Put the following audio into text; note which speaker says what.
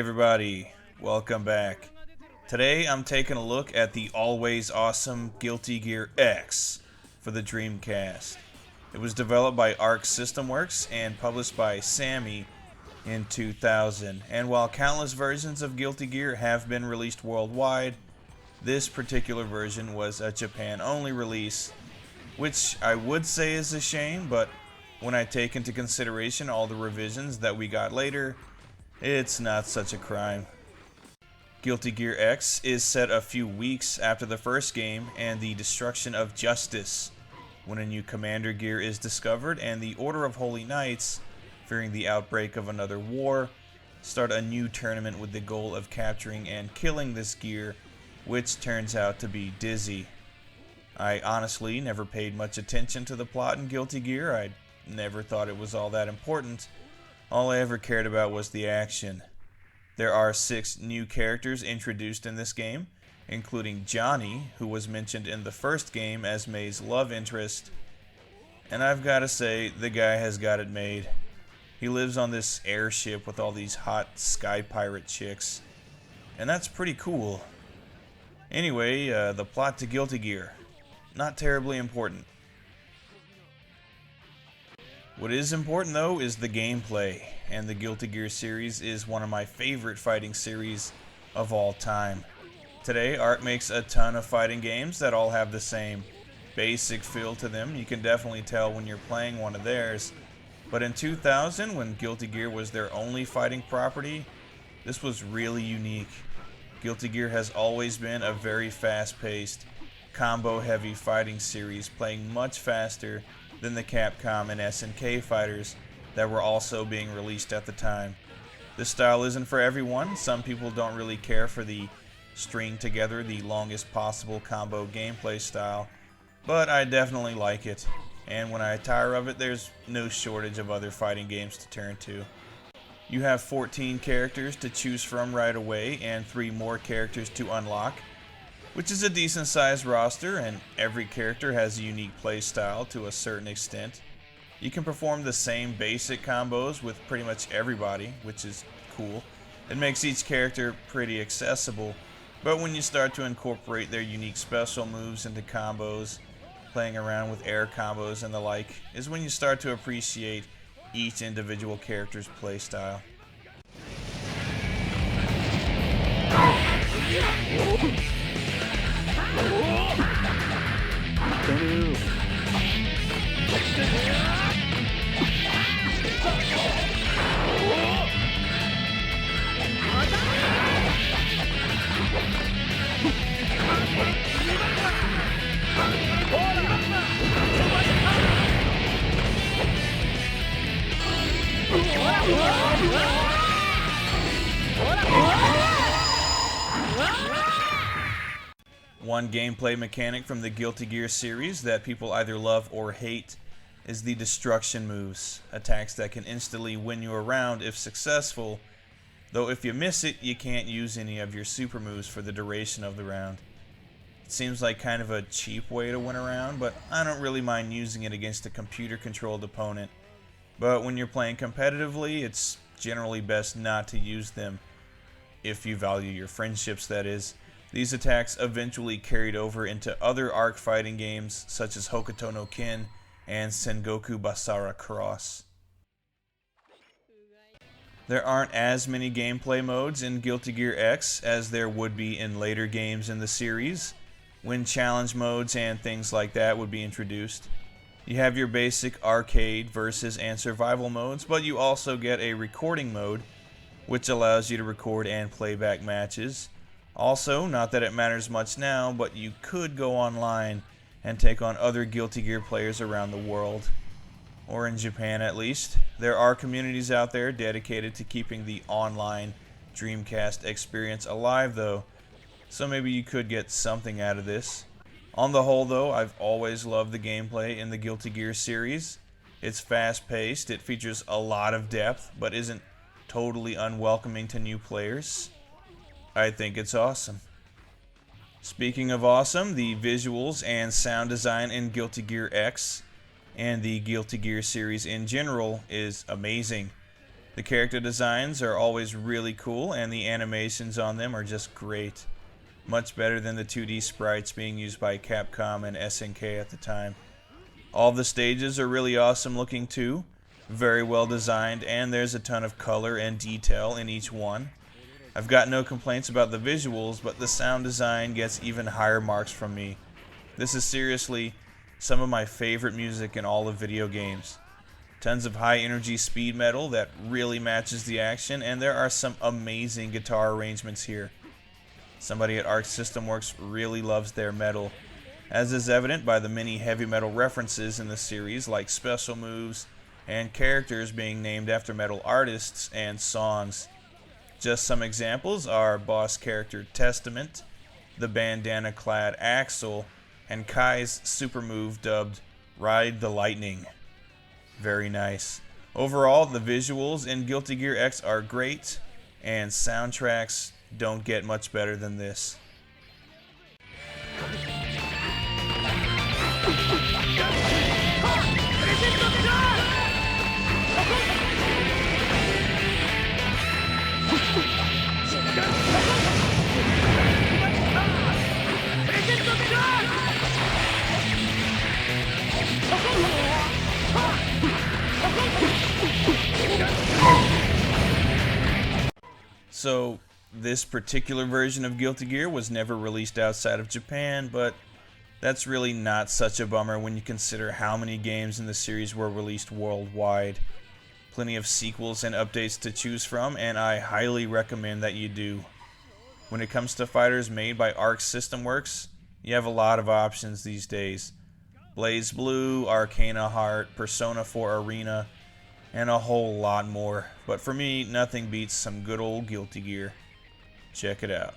Speaker 1: everybody, welcome back. Today I'm taking a look at the always awesome Guilty Gear X for the Dreamcast. It was developed by Arc System Works and published by Sammy in 2000. And while countless versions of Guilty Gear have been released worldwide, this particular version was a Japan-only release, which I would say is a shame, but when I take into consideration all the revisions that we got later, it's not such a crime. Guilty Gear X is set a few weeks after the first game and the destruction of Justice, when a new commander gear is discovered and the Order of Holy Knights, fearing the outbreak of another war, start a new tournament with the goal of capturing and killing this gear, which turns out to be Dizzy. I honestly never paid much attention to the plot in Guilty Gear. I never thought it was all that important. All I ever cared about was the action. There are 6 new characters introduced in this game, including Johnny, who was mentioned in the first game as May's love interest. And I've got to say, the guy has got it made. He lives on this airship with all these hot sky pirate chicks. And that's pretty cool. Anyway, the plot to Guilty Gear. Not terribly important. What is important though is the gameplay, and the Guilty Gear series is one of my favorite fighting series of all time. Today, Arc makes a ton of fighting games that all have the same basic feel to them. You can definitely tell when you're playing one of theirs. But in 2000, when Guilty Gear was their only fighting property, this was really unique. Guilty Gear has always been a very fast-paced, combo-heavy fighting series, playing much faster than the Capcom and SNK fighters that were also being released at the time. This style isn't for everyone. Some people don't really care for the string together the longest possible combo gameplay style, but I definitely like it. And when I tire of it, there's no shortage of other fighting games to turn to. You have 14 characters to choose from right away and 3 more characters to unlock, which is a decent sized roster, and every character has a unique play style to a certain extent. You can perform the same basic combos with pretty much everybody, which is cool. It makes each character pretty accessible, but when you start to incorporate their unique special moves into combos, playing around with air combos and the like, is when you start to appreciate each individual character's play style. One gameplay mechanic from the Guilty Gear series that people either love or hate is the destruction moves, attacks that can instantly win you a round if successful, though if you miss it, you can't use any of your super moves for the duration of the round. It seems like kind of a cheap way to win a round, but I don't really mind using it against a computer-controlled opponent. But when you're playing competitively, it's generally best not to use them, if you value your friendships, that is. These attacks eventually carried over into other Arc fighting games such as Hokuto no Ken and Sengoku Basara Cross. There aren't as many gameplay modes in Guilty Gear X as there would be in later games in the series, when challenge modes and things like that would be introduced. You have your basic arcade, versus, and survival modes, but you also get a recording mode, which allows you to record and play back matches. Also, not that it matters much now, but you could go online and take on other Guilty Gear players around the world. Or in Japan at least. There are communities out there dedicated to keeping the online Dreamcast experience alive though, so maybe you could get something out of this. On the whole though, I've always loved the gameplay in the Guilty Gear series. It's fast-paced, it features a lot of depth, but isn't totally unwelcoming to new players. I think it's awesome. Speaking of awesome, the visuals and sound design in Guilty Gear X and the Guilty Gear series in general is amazing. The character designs are always really cool, and the animations on them are just great. Much better than the 2D sprites being used by Capcom and SNK at the time. All the stages are really awesome looking too, very well designed, and there's a ton of color and detail in each one. I've got no complaints about the visuals, but the sound design gets even higher marks from me. This is seriously some of my favorite music in all of video games. Tons of high energy speed metal that really matches the action, and there are some amazing guitar arrangements here. Somebody at Arc System Works really loves their metal, as is evident by the many heavy metal references in the series, like special moves and characters being named after metal artists and songs. Just some examples are boss character Testament, the bandana-clad Axel, and Kai's super move dubbed Ride the Lightning. Very nice. Overall, the visuals in Guilty Gear X are great, and soundtracks don't get much better than this. So, this particular version of Guilty Gear was never released outside of Japan, but that's really not such a bummer when you consider how many games in the series were released worldwide. Plenty of sequels and updates to choose from, and I highly recommend that you do. When it comes to fighters made by Arc System Works, you have a lot of options these days. Blaze Blue, Arcana Heart, Persona 4 Arena, and a whole lot more. But for me, nothing beats some good old Guilty Gear. Check it out.